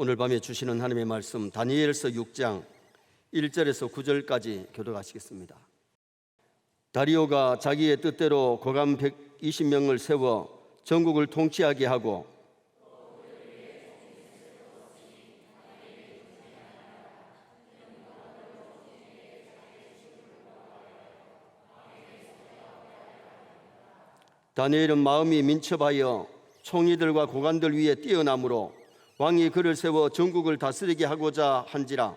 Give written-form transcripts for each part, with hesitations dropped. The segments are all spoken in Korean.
오늘 밤에 주시는 하나님의 말씀 다니엘서 6장 1절에서 9절까지 교독하시겠습니다. 다리오가 자기의 뜻대로 고관 120명을 세워 전국을 통치하게 하고 다니엘은 마음이 민첩하여 총리들과 고관들 위에 뛰어나므로 왕이 그를 세워 전국을 다스리게 하고자 한지라.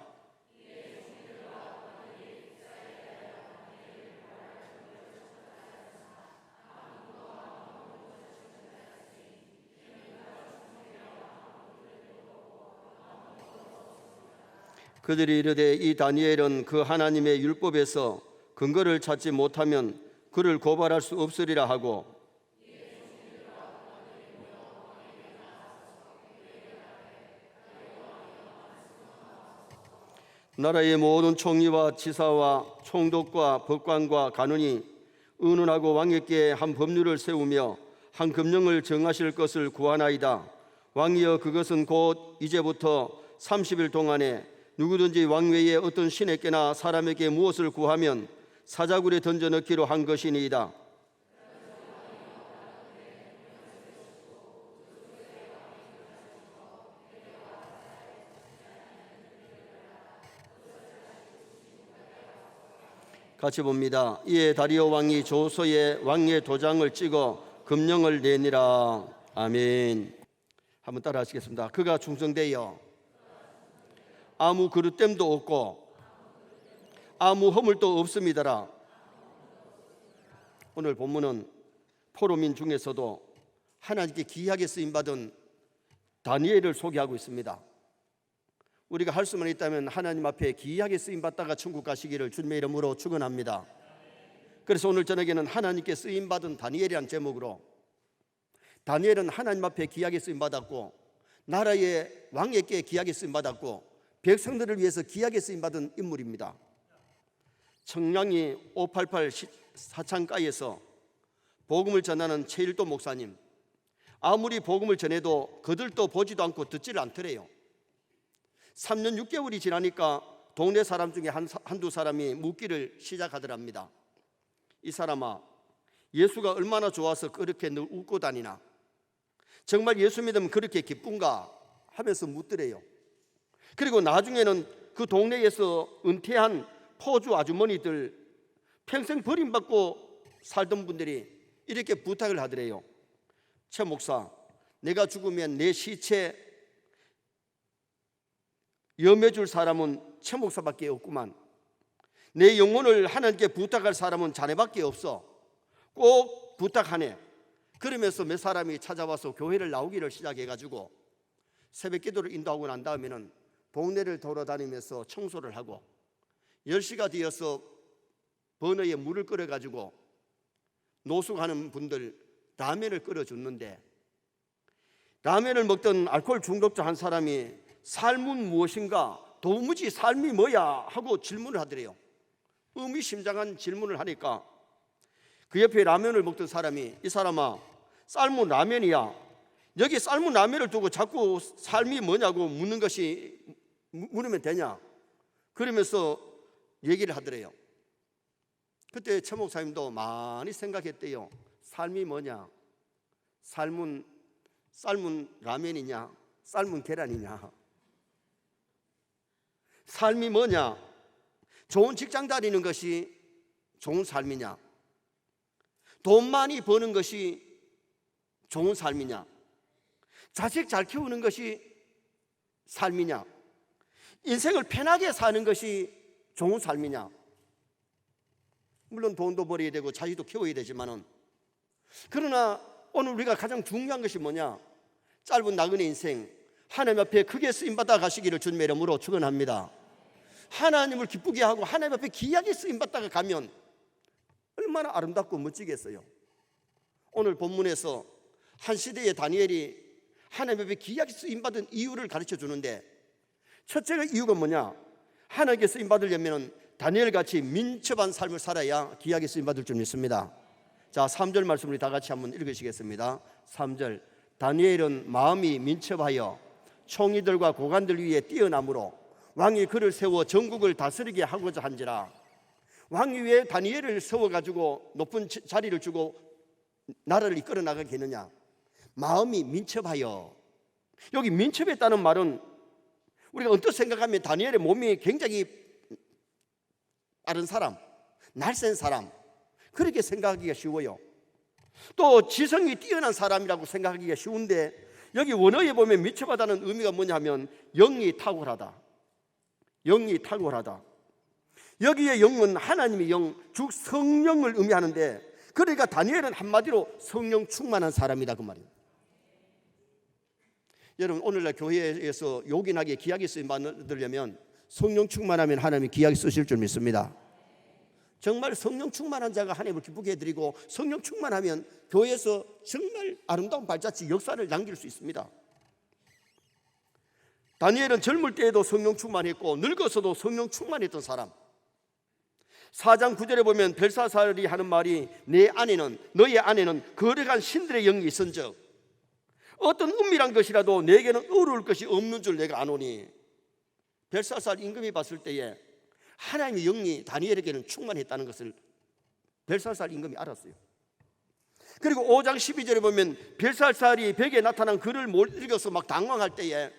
그들이 이르되 이 다니엘은 그 하나님의 율법에서 근거를 찾지 못하면 그를 고발할 수 없으리라 하고 나라의 모든 총리와 지사와 총독과 법관과 간원이 의논하고 왕에게 한 법률을 세우며 한 금령을 정하실 것을 구하나이다. 왕이여, 그것은 곧 이제부터 30일 동안에 누구든지 왕 외에 어떤 신에게나 사람에게 무엇을 구하면 사자굴에 던져 넣기로 한 것이니이다. 같이 봅니다. 이에 다리오 왕이 조서에 왕의 도장을 찍어 금령을 내니라. 아멘. 한번 따라 하시겠습니다. 그가 충성되어 아무 그릇됨도 없고 아무 허물도 없음이더라. 오늘 본문은 포로민 중에서도 하나님께 귀하게 쓰임받은 다니엘을 소개하고 있습니다. 우리가 할 수만 있다면 하나님 앞에 귀하게 쓰임받다가 천국 가시기를 주님의 이름으로 축원합니다. 그래서 오늘 저녁에는 하나님께 쓰임받은 다니엘이라는 제목으로, 다니엘은 하나님 앞에 귀하게 쓰임받았고 나라의 왕에게 귀하게 쓰임받았고 백성들을 위해서 귀하게 쓰임받은 인물입니다. 청량리 588 사창가에서 복음을 전하는 최일도 목사님, 아무리 복음을 전해도 그들도 보지도 않고 듣지를 않더래요. 3년 6개월이 지나니까 동네 사람 중에 한두 사람이 묻기를 시작하더랍니다. 이 사람아, 예수가 얼마나 좋아서 그렇게 늘 웃고 다니나? 정말 예수 믿으면 그렇게 기쁜가? 하면서 묻더래요. 그리고 나중에는 그 동네에서 은퇴한 포주 아주머니들, 평생 버림받고 살던 분들이 이렇게 부탁을 하더래요. 최 목사, 내가 죽으면 내 시체 염해줄 사람은 최 목사밖에 없구만. 내 영혼을 하나님께 부탁할 사람은 자네밖에 없어. 꼭 부탁하네. 그러면서 몇 사람이 찾아와서 교회를 나오기를 시작해가지고 새벽 기도를 인도하고 난 다음에는 동네를 돌아다니면서 청소를 하고 10시가 되어서 버너에 물을 끓여가지고 노숙하는 분들 라면을 끓여줬는데, 라면을 먹던 알코올 중독자 한 사람이 삶은 무엇인가, 도무지 삶이 뭐야 하고 질문을 하더래요. 의미심장한 질문을 하니까 그 옆에 라면을 먹던 사람이, 이 사람아, 삶은 라면이야. 여기 삶은 라면을 두고 자꾸 삶이 뭐냐고 물으면 되냐? 그러면서 얘기를 하더래요. 그때 최 목사님도 많이 생각했대요. 삶이 뭐냐? 삶은 라면이냐? 삶은 계란이냐? 삶이 뭐냐? 좋은 직장 다니는 것이 좋은 삶이냐? 돈 많이 버는 것이 좋은 삶이냐? 자식 잘 키우는 것이 삶이냐? 인생을 편하게 사는 것이 좋은 삶이냐? 물론 돈도 벌어야 되고 자식도 키워야 되지만은, 그러나 오늘 우리가 가장 중요한 것이 뭐냐? 짧은 나그네 인생 하나님 앞에 크게 쓰임받아 가시기를 주님의 이름으로 축원합니다. 하나님을 기쁘게 하고 하나님 앞에 귀하게 쓰임받다가 가면 얼마나 아름답고 멋지겠어요. 오늘 본문에서 한 시대의 다니엘이 하나님 앞에 귀하게 쓰임받은 이유를 가르쳐 주는데, 첫째 이유가 뭐냐? 하나님께 쓰임받으려면 다니엘같이 민첩한 삶을 살아야 귀하게 쓰임받을 줄 믿습니다. 자, 3절 말씀 우리 다 같이 한번 읽으시겠습니다. 3절, 다니엘은 마음이 민첩하여 총리들과 고관들 위에 뛰어남으로 왕이 그를 세워 전국을 다스리게 하고자 한지라. 왕이 왜 다니엘을 세워가지고 높은 자리를 주고 나라를 이끌어 나가겠느냐? 마음이 민첩하여. 여기 민첩했다는 말은 우리가 언뜻 생각하면 다니엘의 몸이 굉장히 빠른 사람, 날쌘 사람, 그렇게 생각하기가 쉬워요. 또 지성이 뛰어난 사람이라고 생각하기가 쉬운데, 여기 원어에 보면 민첩하다는 의미가 뭐냐면 영이 탁월하다, 영이 탁월하다. 여기에 영은 하나님의 영, 즉 성령을 의미하는데, 그러니까 다니엘은 한마디로 성령 충만한 사람이다 그 말이에요. 여러분, 오늘날 교회에서 요긴하게 귀하게 쓰임 받으려면 성령 충만하면 하나님이 귀하게 쓰실 줄 믿습니다. 정말 성령 충만한 자가 하나님을 기쁘게 해드리고, 성령 충만하면 교회에서 정말 아름다운 발자취, 역사를 남길 수 있습니다. 다니엘은 젊을 때에도 성령 충만했고 늙어서도 성령 충만했던 사람. 4장 9절에 보면 벨사살이 하는 말이 너의 안에는 거룩한 신들의 영이 있은즉 어떤 은밀한 것이라도 내게는 어려울 것이 없는 줄 내가 아노니. 벨사살 임금이 봤을 때에 하나님의 영이 다니엘에게는 충만했다는 것을 벨사살 임금이 알았어요. 그리고 5장 12절에 보면 벨사살이 벽에 나타난 글을 못 읽어서 막 당황할 때에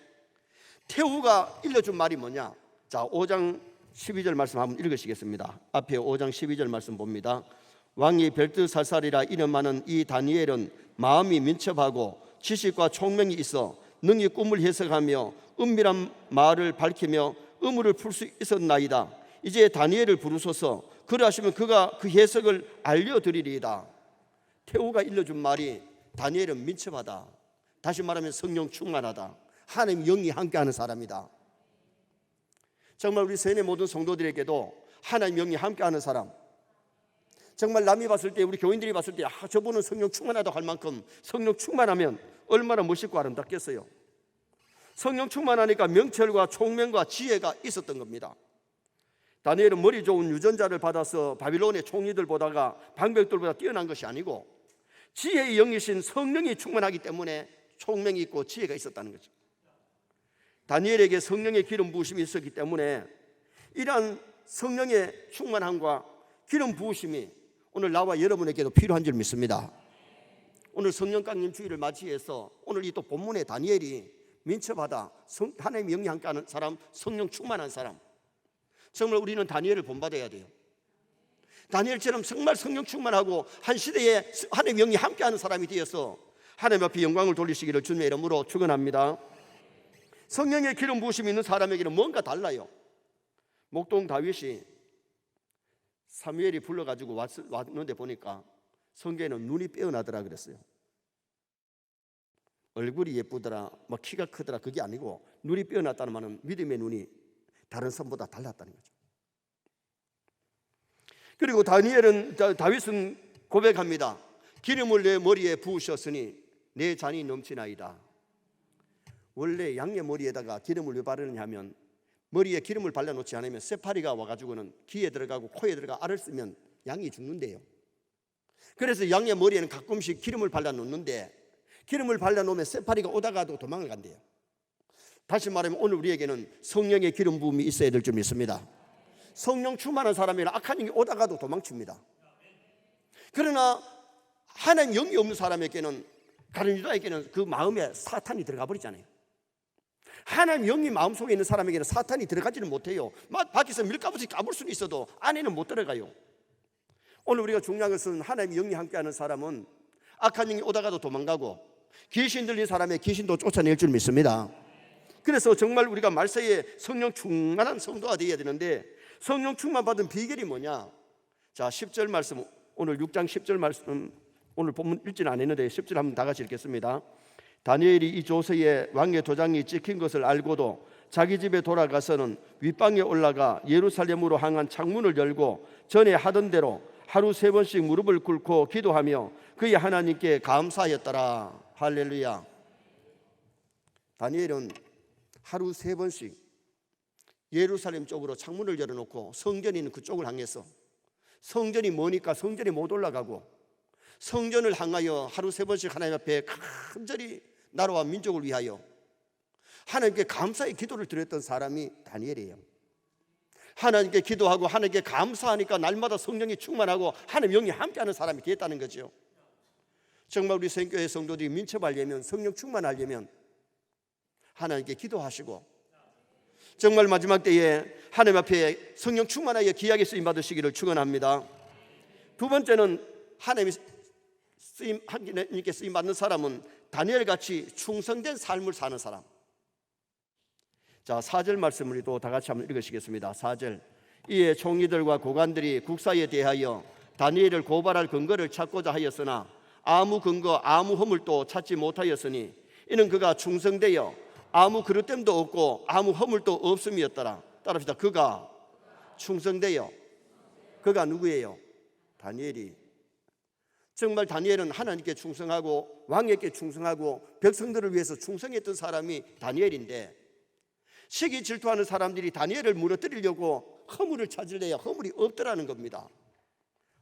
태후가 일러준 말이 뭐냐? 자, 5장 12절 말씀 한번 읽으시겠습니다. 앞에 5장 12절 말씀 봅니다. 왕이 벨드살살이라 이름하는 이 다니엘은 마음이 민첩하고 지식과 총명이 있어 능히 꿈을 해석하며 은밀한 말을 밝히며 의문을 풀 수 있었나이다. 이제 다니엘을 부르소서. 그러하시면 그가 그 해석을 알려드리리이다. 태후가 일러준 말이 다니엘은 민첩하다, 다시 말하면 성령 충만하다, 하나님 영이 함께하는 사람이다. 정말 우리 세뇌 모든 성도들에게도 하나님 영이 함께하는 사람, 정말 남이 봤을 때, 우리 교인들이 봤을 때 저분은 성령 충만하다고 할 만큼 성령 충만하면 얼마나 멋있고 아름답겠어요. 성령 충만하니까 명철과 총명과 지혜가 있었던 겁니다. 다니엘은 머리 좋은 유전자를 받아서 바빌론의 총리들보다가 방백들보다 뛰어난 것이 아니고 지혜의 영이신 성령이 충만하기 때문에 총명이 있고 지혜가 있었다는 거죠. 다니엘에게 성령의 기름 부으심이 있었기 때문에 이러한 성령의 충만함과 기름 부으심이 오늘 나와 여러분에게도 필요한 줄 믿습니다. 오늘 성령 강림 주일을 맞이해서 오늘 이 또 본문에 다니엘이 민첩하다, 하나님의 영이 함께하는 사람, 성령 충만한 사람, 정말 우리는 다니엘을 본받아야 돼요. 다니엘처럼 정말 성령 충만하고 한 시대에 하나님의 영이 함께하는 사람이 되어서 하나님 앞에 영광을 돌리시기를 주님의 이름으로 축원합니다. 성령의 기름 부으심이 있는 사람에게는 뭔가 달라요. 목동 다윗이 사무엘이 불러가지고 왔는데 보니까 성경에는 눈이 빼어나더라 그랬어요. 얼굴이 예쁘더라, 막 키가 크더라, 그게 아니고 눈이 빼어났다는 말은 믿음의 눈이 다른 사람보다 달랐다는 거죠. 그리고 다윗은 고백합니다. 기름을 내 머리에 부으셨으니 내 잔이 넘치나이다. 원래 양의 머리에다가 기름을 왜 바르느냐 하면, 머리에 기름을 발라놓지 않으면 쇠파리가 와가지고는 귀에 들어가고 코에 들어가 알을 쓰면 양이 죽는데요. 그래서 양의 머리에는 가끔씩 기름을 발라놓는데, 기름을 발라놓으면 쇠파리가 오다가도 도망을 간대요. 다시 말하면 오늘 우리에게는 성령의 기름 부음이 있어야 될 줄 믿습니다. 성령 충만한 사람이라 악한 영이 오다가도 도망칩니다. 그러나 하나님 영이 없는 사람에게는, 다른 유다에게는 그 마음에 사탄이 들어가 버리잖아요. 하나님 영이 마음속에 있는 사람에게는 사탄이 들어가지는 못해요. 밖에서 밀가부터 까불 수는 있어도 안에는 못 들어가요. 오늘 우리가 중요한 것은 하나님 영이 함께하는 사람은 악한 영이 오다가도 도망가고 귀신 들린 사람의 귀신도 쫓아낼 줄 믿습니다. 그래서 정말 우리가 말세에 성령 충만한 성도가 되어야 되는데, 성령 충만 받은 비결이 뭐냐? 자, 10절 말씀, 오늘 6장 10절 말씀, 오늘 본문 읽지는 않았는데 10절 한번 다 같이 읽겠습니다. 다니엘이 이 조서에 왕의 도장이 찍힌 것을 알고도 자기 집에 돌아가서는 윗방에 올라가 예루살렘으로 향한 창문을 열고 전에 하던 대로 하루 3번씩 무릎을 꿇고 기도하며 그의 하나님께 감사하였더라. 할렐루야. 다니엘은 하루 3번씩 예루살렘 쪽으로 창문을 열어놓고 성전이 있는 그쪽을 향해서, 성전이 머니까 성전에 못 올라가고 성전을 향하여 하루 3번씩 하나님 앞에 간절히 나라와 민족을 위하여 하나님께 감사의 기도를 드렸던 사람이 다니엘이에요. 하나님께 기도하고 하나님께 감사하니까 날마다 성령이 충만하고 하나님 영이 함께하는 사람이 되었다는 거죠. 정말 우리 선교회 성도들이 민첩하려면, 성령 충만하려면 하나님께 기도하시고 정말 마지막 때에 하나님 앞에 성령 충만하게 귀하게 쓰임 받으시기를 축원합니다. 두 번째는 하나님께 쓰임 받는 사람은 다니엘같이 충성된 삶을 사는 사람. 자, 4절 말씀을 또 다 같이 한번 읽으시겠습니다. 4절. 이에 총리들과 고관들이 국사에 대하여 다니엘을 고발할 근거를 찾고자 하였으나 아무 근거 아무 허물도 찾지 못하였으니 이는 그가 충성되어 아무 그릇됨도 없고 아무 허물도 없음이었더라. 따라합시다. 그가 충성되어. 그가 누구예요? 다니엘이. 정말 다니엘은 하나님께 충성하고 왕에게 충성하고 백성들을 위해서 충성했던 사람이 다니엘인데, 시기 질투하는 사람들이 다니엘을 무너뜨리려고 허물을 찾으려야 허물이 없더라는 겁니다.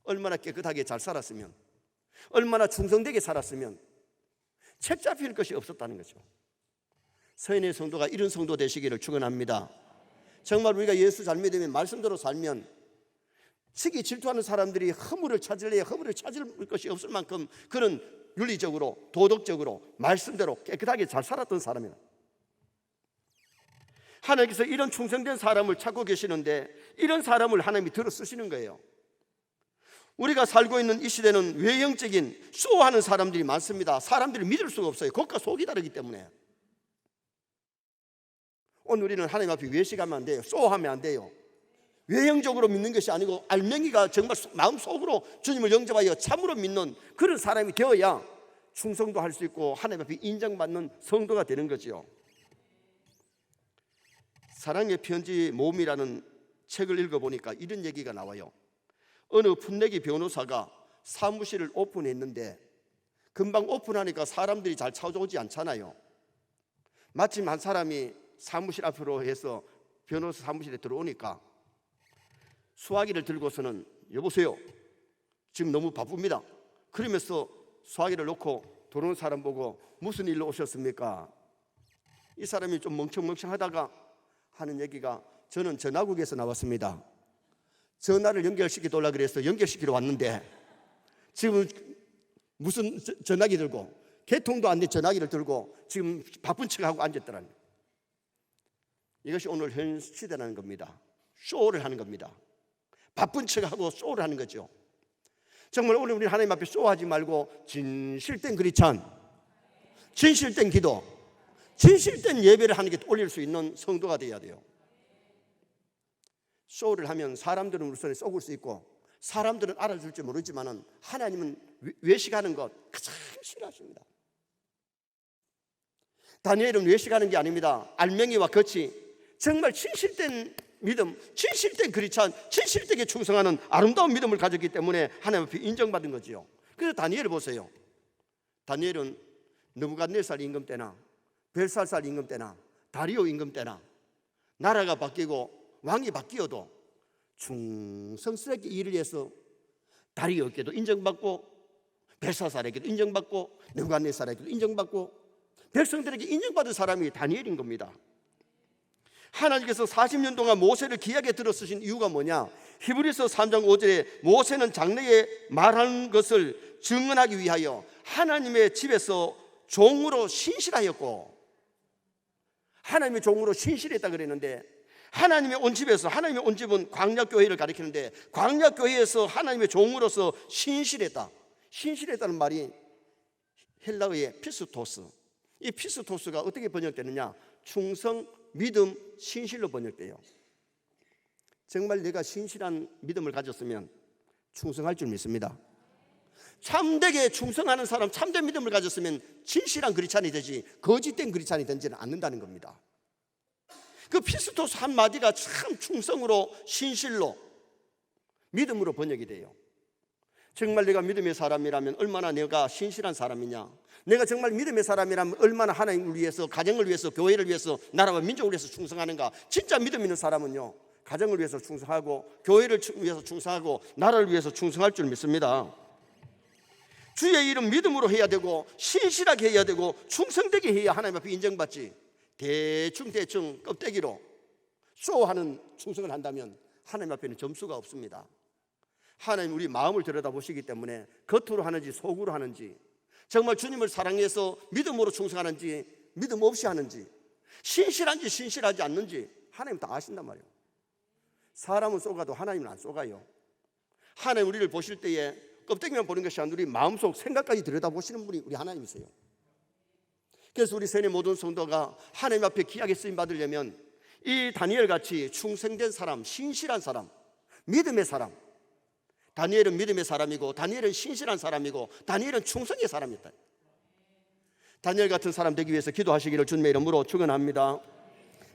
얼마나 깨끗하게 잘 살았으면, 얼마나 충성되게 살았으면 책 잡힐 것이 없었다는 거죠. 서인의 성도가 이런 성도 되시기를 축원합니다. 정말 우리가 예수 잘 믿으면, 말씀대로 살면 시기 질투하는 사람들이 허물을 찾으려야 허물을 찾을 것이 없을 만큼 그는 윤리적으로, 도덕적으로, 말씀대로 깨끗하게 잘 살았던 사람이에요. 하나님께서 이런 충성된 사람을 찾고 계시는데 이런 사람을 하나님이 들어 쓰시는 거예요. 우리가 살고 있는 이 시대는 외형적인 쇼하는 사람들이 많습니다. 사람들을 믿을 수가 없어요. 겉과 속이 다르기 때문에. 오늘 우리는 하나님 앞에 외식하면 안 돼요. 쇼하면 안 돼요. 외형적으로 믿는 것이 아니고 알맹이가 정말 마음속으로 주님을 영접하여 참으로 믿는 그런 사람이 되어야 충성도 할 수 있고 하나님 앞에 인정받는 성도가 되는 거죠. 사랑의 편지 모음이라는 책을 읽어보니까 이런 얘기가 나와요. 어느 풋내기 변호사가 사무실을 오픈했는데 금방 오픈하니까 사람들이 잘 찾아오지 않잖아요. 마침 한 사람이 사무실 앞으로 해서 변호사 사무실에 들어오니까 수화기를 들고서는 여보세요, 지금 너무 바쁩니다. 그러면서 수화기를 놓고 들어오는 사람 보고 무슨 일로 오셨습니까? 이 사람이 좀 멍청멍청하다가 하는 얘기가 저는 전화국에서 나왔습니다. 전화를 연결시키달라 그래서 연결시키러 왔는데 지금 무슨 전화기 들고 개통도 안 된 전화기를 들고 지금 바쁜 척하고 앉았더라는 거예요. 이것이 오늘 현 시대라는 겁니다. 쇼를 하는 겁니다. 바쁜 척하고 쇼를 하는 거죠. 정말 오늘 우리 하나님 앞에 쇼하지 말고 진실된 크리스찬, 진실된 기도, 진실된 예배를 하는 게 올릴 수 있는 성도가 되어야 돼요. 쇼를 하면 사람들은 우리 손에 쏘을 수 있고 사람들은 알아줄지 모르지만 하나님은 외식하는 것 가장 싫어하십니다. 다니엘은 외식하는 게 아닙니다. 알맹이와 겉이 정말 진실된 믿음, 진실된 크리스찬, 진실되게 충성하는 아름다운 믿음을 가졌기 때문에 하나님 앞에 인정받은 거지요. 그래서 다니엘을 보세요. 다니엘은 느부갓네살 임금 때나 벨사살 임금 때나 다리오 임금 때나 나라가 바뀌고 왕이 바뀌어도 충성스럽게 일을 해서 다리오에게도 인정받고 벨사살에게도 인정받고 느부갓네살에게도 인정받고 백성들에게 인정받은 사람이 다니엘인 겁니다. 하나님께서 40년 동안 모세를 귀하게 들어 쓰신 이유가 뭐냐? 히브리서 3장 5절에 모세는 장래에 말하는 것을 증언하기 위하여 하나님의 집에서 종으로 신실하였고, 하나님의 종으로 신실했다 그랬는데, 하나님의 온 집에서, 하나님의 온 집은 광야교회를 가리키는데 광야교회에서 하나님의 종으로서 신실했다. 신실했다는 말이 헬라어의 피스토스. 이 피스토스가 어떻게 번역되느냐? 충성, 믿음, 신실로 번역돼요. 정말 내가 신실한 믿음을 가졌으면 충성할 줄 믿습니다. 참되게 충성하는 사람, 참된 믿음을 가졌으면 진실한 크리스찬이 되지 거짓된 크리스찬이 되지는 않는다는 겁니다. 그 피스토스 한마디가 참 충성으로, 신실로, 믿음으로 번역이 돼요. 정말 내가 믿음의 사람이라면 얼마나 내가 신실한 사람이냐, 내가 정말 믿음의 사람이라면 얼마나 하나님을 위해서, 가정을 위해서, 교회를 위해서, 나라와 민족을 위해서 충성하는가. 진짜 믿음 있는 사람은요, 가정을 위해서 충성하고 교회를 위해서 충성하고 나라를 위해서 충성할 줄 믿습니다. 주의 일은 믿음으로 해야 되고 신실하게 해야 되고 충성되게 해야 하나님 앞에 인정받지. 대충 껍데기로 쇼하는 충성을 한다면 하나님 앞에는 점수가 없습니다. 하나님 우리 마음을 들여다보시기 때문에 겉으로 하는지 속으로 하는지, 정말 주님을 사랑해서 믿음으로 충성하는지 믿음 없이 하는지, 신실한지 신실하지 않는지 하나님 다 아신단 말이에요. 사람은 쏘가도 하나님은 안 쏘가요. 하나님 우리를 보실 때에 껍데기만 보는 것이 아니라 우리 마음속 생각까지 들여다보시는 분이 우리 하나님이세요. 그래서 우리 세뇌 모든 성도가 하나님 앞에 귀하게 쓰임 받으려면 이 다니엘같이 충성된 사람, 신실한 사람, 믿음의 사람, 다니엘은 믿음의 사람이고 다니엘은 신실한 사람이고 다니엘은 충성의 사람이다. 다니엘 같은 사람 되기 위해서 기도하시기를 주님의 이름으로 축원합니다.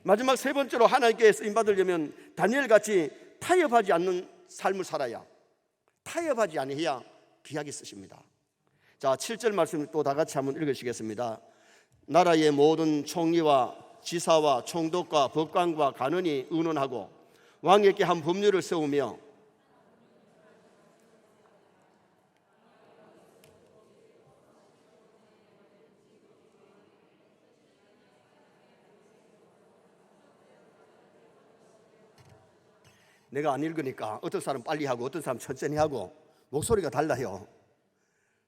마지막 세 번째로 하나님께 쓰임 받으려면 다니엘같이 타협하지 않는 삶을 살아야, 타협하지 아니해야 귀하게 쓰십니다. 자, 7절 말씀 또 다 같이 한번 읽으시겠습니다. 나라의 모든 총리와 지사와 총독과 법관과 간원이 의논하고 왕에게 한 법률을 세우며 내가 안 읽으니까 어떤 사람 빨리 하고 어떤 사람 천천히 하고 목소리가 달라요.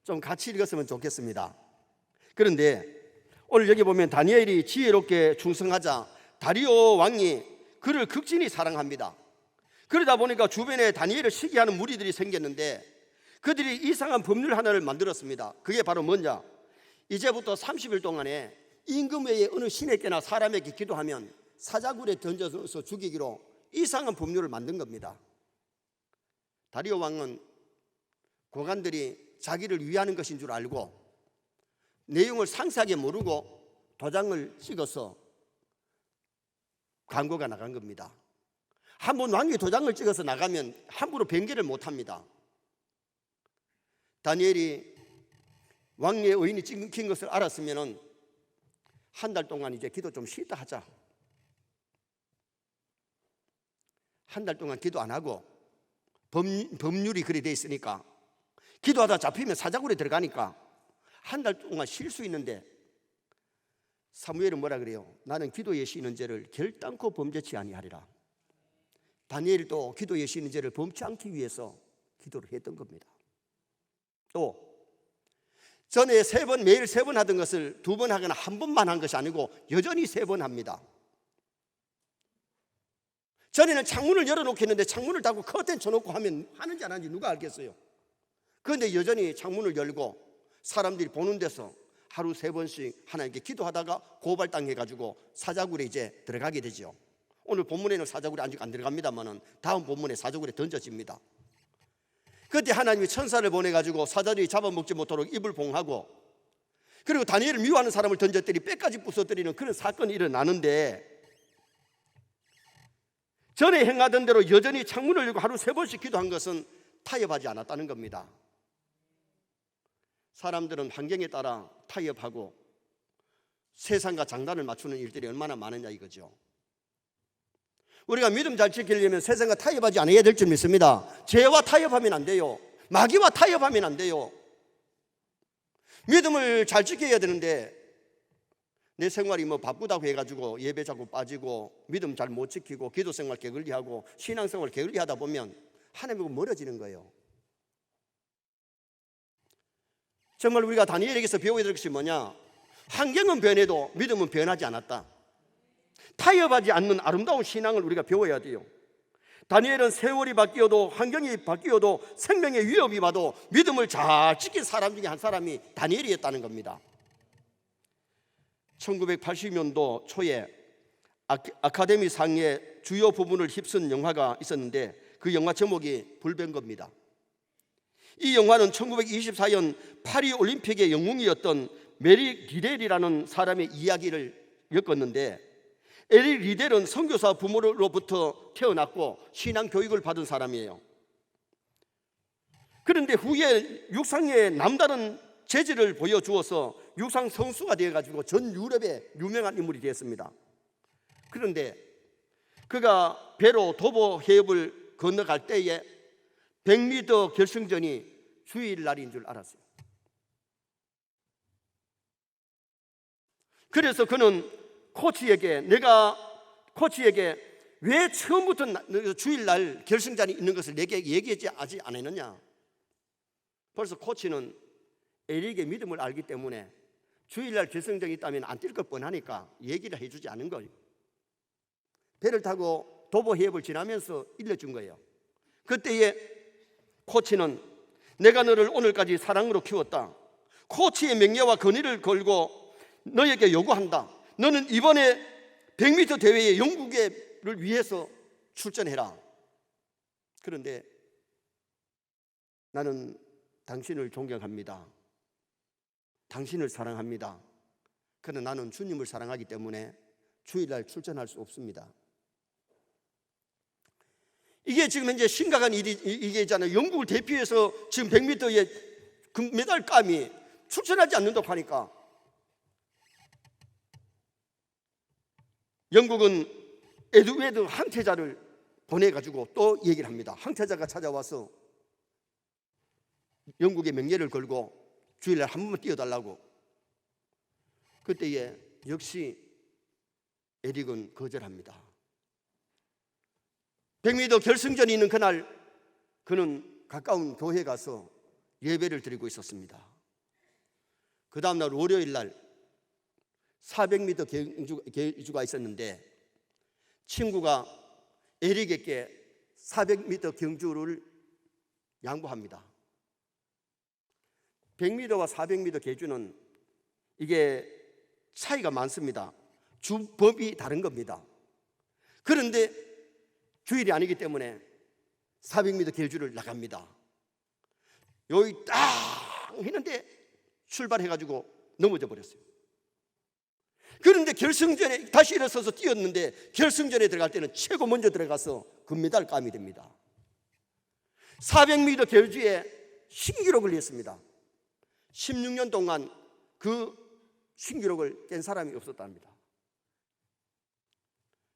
좀 같이 읽었으면 좋겠습니다. 그런데 오늘 여기 보면 다니엘이 지혜롭게 충성하자 다리오 왕이 그를 극진히 사랑합니다. 그러다 보니까 주변에 다니엘을 시기하는 무리들이 생겼는데 그들이 이상한 법률 하나를 만들었습니다. 그게 바로 뭐냐? 이제부터 30일 동안에 임금 외에 어느 신에게나 사람에게 기도하면 사자굴에 던져서 죽이기로 이상한 법률을 만든 겁니다. 다리오 왕은 고관들이 자기를 위하는 것인 줄 알고 내용을 상세하게 모르고 도장을 찍어서 광고가 나간 겁니다. 한번 왕이 도장을 찍어서 나가면 함부로 변개를 못합니다. 다니엘이 왕의 의인이 찍힌 것을 알았으면 한 달 동안 이제 기도 좀 쉬다 하자. 한 달 동안 기도 안 하고 법률이 그리 돼 있으니까 기도하다 잡히면 사자굴에 들어가니까 한 달 동안 쉴 수 있는데 사무엘은 뭐라 그래요? 나는 기도에 쉬는 죄를 결단코 범죄치 아니하리라. 다니엘도 기도에 쉬는 죄를 범치 않기 위해서 기도를 했던 겁니다. 또 전에 매일 3번 하던 것을 2번 하거나 한 번만 한 것이 아니고 여전히 3번 합니다. 전에는 창문을 열어놓겠는데 창문을 닫고 커튼 쳐놓고 하면 하는지 안 하는지 누가 알겠어요? 그런데 여전히 창문을 열고 사람들이 보는 데서 하루 3번씩 하나님께 기도하다가 고발당해가지고 사자굴에 이제 들어가게 되죠. 오늘 본문에는 사자굴에 아직 안 들어갑니다만은 다음 본문에 사자굴에 던져집니다. 그때 하나님이 천사를 보내가지고 사자들이 잡아먹지 못하도록 입을 봉하고 그리고 다니엘을 미워하는 사람을 던졌더니 뼈까지 부숴뜨리는 그런 사건이 일어나는데 전에 행하던 대로 여전히 창문을 열고 하루 3번씩 기도한 것은 타협하지 않았다는 겁니다. 사람들은 환경에 따라 타협하고 세상과 장단을 맞추는 일들이 얼마나 많으냐 이거죠. 우리가 믿음 잘 지키려면 세상과 타협하지 않아야 될 줄 믿습니다. 죄와 타협하면 안 돼요. 마귀와 타협하면 안 돼요. 믿음을 잘 지켜야 되는데 내 생활이 뭐 바쁘다고 해가지고 예배 자꾸 빠지고 믿음 잘 못 지키고 기도 생활 게을리하고 신앙생활 게을리하다 보면 하나님하고 멀어지는 거예요. 정말 우리가 다니엘에게서 배워야 될 것이 뭐냐? 환경은 변해도 믿음은 변하지 않았다. 타협하지 않는 아름다운 신앙을 우리가 배워야 돼요. 다니엘은 세월이 바뀌어도 환경이 바뀌어도 생명의 위협이 와도 믿음을 잘 지킨 사람 중에 한 사람이 다니엘이었다는 겁니다. 1980년도 초에 아카데미 상의 주요 부분을 휩쓴 영화가 있었는데 그 영화 제목이 불변거입니다. 이 영화는 1924년 파리 올림픽의 영웅이었던 메리 리델이라는 사람의 이야기를 엮었는데 에리 리델은 선교사 부모로부터 태어났고 신앙 교육을 받은 사람이에요. 그런데 후에 육상에 남다른 재질을 보여주어서 육상 선수가 되어가지고 전 유럽에 유명한 인물이 되었습니다. 그런데 그가 배로 도보 해협을 건너갈 때에 100m 결승전이 주일날인 줄 알았어요. 그래서 그는 내가 코치에게 왜 처음부터 주일날 결승전이 있는 것을 내게 얘기하지 않았느냐. 벌써 코치는 에릭의 믿음을 알기 때문에 주일날 결승전이 있다면 안 뛸 것 뻔하니까 얘기를 해주지 않은 거예요. 배를 타고 도보 해협을 지나면서 일러준 거예요. 그때에 코치는 내가 너를 오늘까지 사랑으로 키웠다. 코치의 명예와 권위를 걸고 너에게 요구한다. 너는 이번에 100m 대회에 영국을 위해서 출전해라. 그런데 나는 당신을 존경합니다. 당신을 사랑합니다. 그러나 나는 주님을 사랑하기 때문에 주일날 출전할 수 없습니다. 이게 지금 현재 심각한 이게 있잖아요. 영국을 대표해서 지금 100m의 금메달감이 출전하지 않는다고 하니까 영국은 에드웨드 항태자를 보내가지고 또 얘기를 합니다. 항태자가 찾아와서 영국의 명예를 걸고 주일날 한 번만 뛰어달라고. 그때에 역시 에릭은 거절합니다. 100m 결승전이 있는 그날 그는 가까운 교회에 가서 예배를 드리고 있었습니다. 그 다음날 월요일날 400m 경주가 있었는데 친구가 에릭에게 400m 경주를 양보합니다. 100m와 400m 계주는 이게 차이가 많습니다. 주법이 다른 겁니다. 그런데 주일이 아니기 때문에 400m 계주를 나갑니다. 여기 딱 했는데 출발해가지고 넘어져 버렸어요. 그런데 결승전에 다시 일어서서 뛰었는데 결승전에 들어갈 때는 최고 먼저 들어가서 금메달감이 됩니다. 400m 계주에 신기록을 했습니다. 16년 동안 그 신기록을 깬 사람이 없었답니다.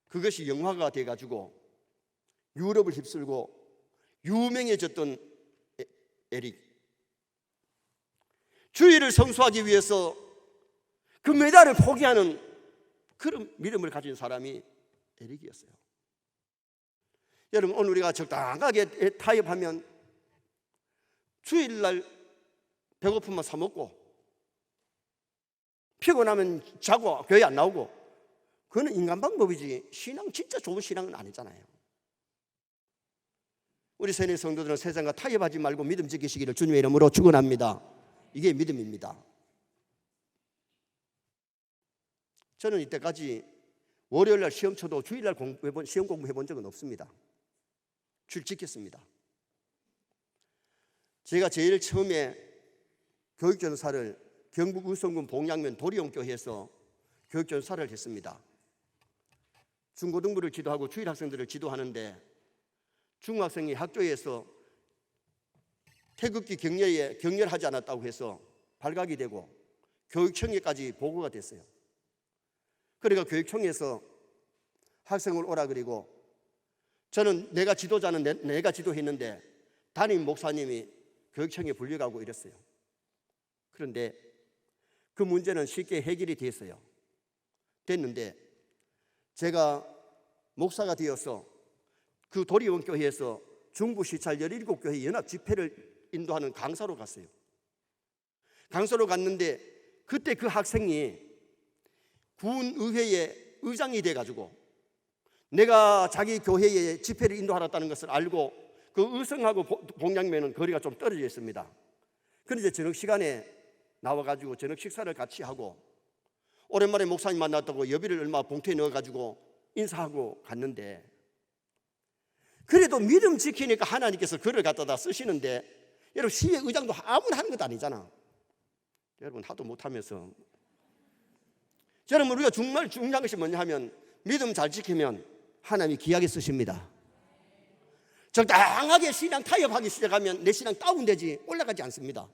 그것이 영화가 돼가지고 유럽을 휩쓸고 유명해졌던 에릭. 주의를 성수하기 위해서 그 메달을 포기하는 그런 믿음을 가진 사람이 에릭이었어요. 여러분, 오늘 우리가 적당하게 타협하면 주일날 배고프면 사 먹고 피곤하면 자고 교회 안 나오고, 그거는 인간 방법이지 신앙, 진짜 좋은 신앙은 아니잖아요. 우리 세뇌 성도들은 세상과 타협하지 말고 믿음 지키시기를 주님의 이름으로 축원합니다. 이게 믿음입니다. 저는 이때까지 월요일날 시험 쳐도 주일날 시험 공부해 본 적은 없습니다. 줄 지켰습니다. 제가 제일 처음에 교육전사를 경북 의성군 봉양면 도리용교회에서 교육전사를 했습니다. 중고등부를 지도하고 주일 학생들을 지도하는데 중학생이 학교에서 태극기 경례에 격려하지 않았다고 해서 발각이 되고 교육청에까지 보고가 됐어요. 그러니까 교육청에서 학생을 오라 그리고 저는 내가 지도자는 내가 지도했는데 담임 목사님이 교육청에 불려가고 이랬어요. 그런데 그 문제는 쉽게 해결이 됐는데 제가 목사가 되어서 그 도리원교회에서 중부시찰 17교회 연합 집회를 인도하는 강사로 갔어요. 강사로 갔는데 그때 그 학생이 군의회의 의장이 돼가지고 내가 자기 교회에 집회를 인도하았다는 것을 알고 그 의성하고 봉양면은 거리가 좀 떨어져 있습니다. 그런데 저녁 시간에 나와가지고 저녁 식사를 같이 하고 오랜만에 목사님 만났다고 여비를 얼마 봉투에 넣어가지고 인사하고 갔는데, 그래도 믿음 지키니까 하나님께서 글을 갖다다 쓰시는데, 여러분 시의 의장도 아무나 하는 것도 아니잖아. 여러분 하도 못하면서. 여러분 우리가 정말 중요한 것이 뭐냐 하면 믿음 잘 지키면 하나님이 귀하게 쓰십니다. 적당하게 신앙 타협하기 시작하면 내 신앙 다운되지 올라가지 않습니다.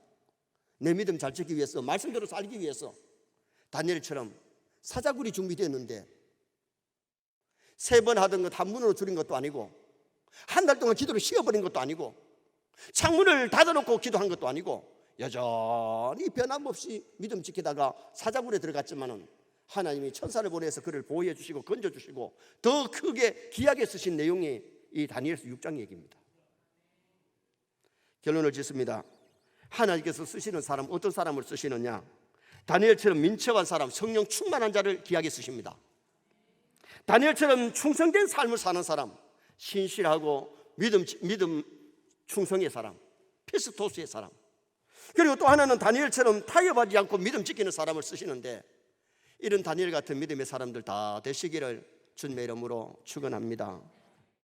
내 믿음 잘 지키기 위해서, 말씀대로 살기 위해서 다니엘처럼 사자굴이 준비되었는데 3번 하던 것 한 문으로 줄인 것도 아니고 한 달 동안 기도를 쉬어버린 것도 아니고 창문을 닫아놓고 기도한 것도 아니고 여전히 변함없이 믿음 지키다가 사자굴에 들어갔지만은 하나님이 천사를 보내서 그를 보호해 주시고 건져 주시고 더 크게 귀하게 쓰신 내용이 이 다니엘서 6장 얘기입니다. 결론을 짓습니다. 하나님께서 쓰시는 사람, 어떤 사람을 쓰시느냐? 다니엘처럼 민첩한 사람, 성령 충만한 자를 귀하게 쓰십니다. 다니엘처럼 충성된 삶을 사는 사람, 신실하고 믿음 충성의 사람, 피스토스의 사람. 그리고 또 하나는 다니엘처럼 타협하지 않고 믿음 지키는 사람을 쓰시는데, 이런 다니엘 같은 믿음의 사람들 다 되시기를 주님의 이름으로 축원합니다.